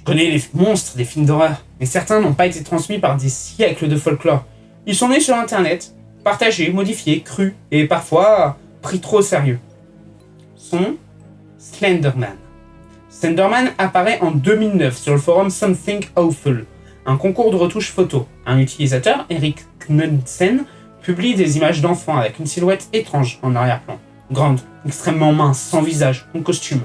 connais les monstres des films d'horreur, mais certains n'ont pas été transmis par des siècles de folklore. Ils sont nés sur internet, partagés, modifiés, crus, et parfois pris trop au sérieux. Son nom ? Slenderman. Slenderman apparaît en 2009 sur le forum Something Awful, un concours de retouches photo. Un utilisateur, Eric Knudsen, publie des images d'enfants avec une silhouette étrange en arrière-plan. Grande, extrêmement mince, sans visage, en costume.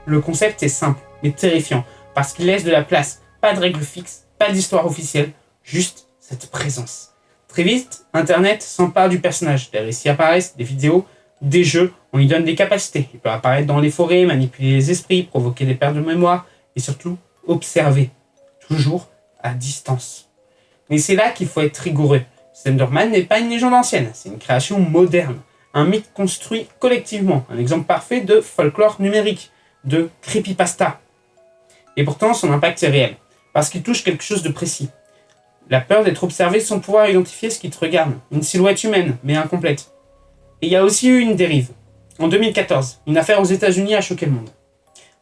Le concept est simple, mais terrifiant, parce qu'il laisse de la place. Pas de règles fixes, pas d'histoire officielle, juste cette présence. Très vite, Internet s'empare du personnage. Des récits apparaissent, des vidéos, des jeux, on lui donne des capacités. Il peut apparaître dans les forêts, manipuler les esprits, provoquer des pertes de mémoire, et surtout, observer. Toujours à distance. Mais c'est là qu'il faut être rigoureux. Slenderman n'est pas une légende ancienne, c'est une création moderne. Un mythe construit collectivement, un exemple parfait de folklore numérique, de creepypasta. Et pourtant, son impact est réel, parce qu'il touche quelque chose de précis. La peur d'être observé sans pouvoir identifier ce qui te regarde, une silhouette humaine, mais incomplète. Et il y a aussi eu une dérive. En 2014, une affaire aux États-Unis a choqué le monde.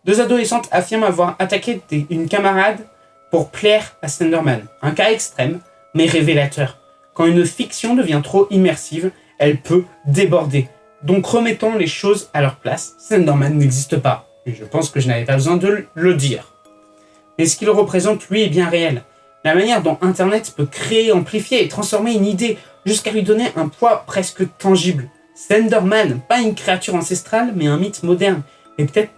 2 adolescentes affirment avoir attaqué une camarade pour plaire à Slenderman. Un cas extrême, mais révélateur. Quand une fiction devient trop immersive, elle peut déborder. Donc remettons les choses à leur place. Slenderman n'existe pas. Et je pense que je n'avais pas besoin de le dire. Mais ce qu'il représente, lui, est bien réel. La manière dont Internet peut créer, amplifier et transformer une idée jusqu'à lui donner un poids presque tangible. Slenderman, pas une créature ancestrale, mais un mythe moderne. Et peut-être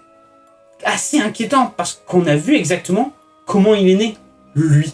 assez inquiétant, parce qu'on a vu exactement comment il est né, lui.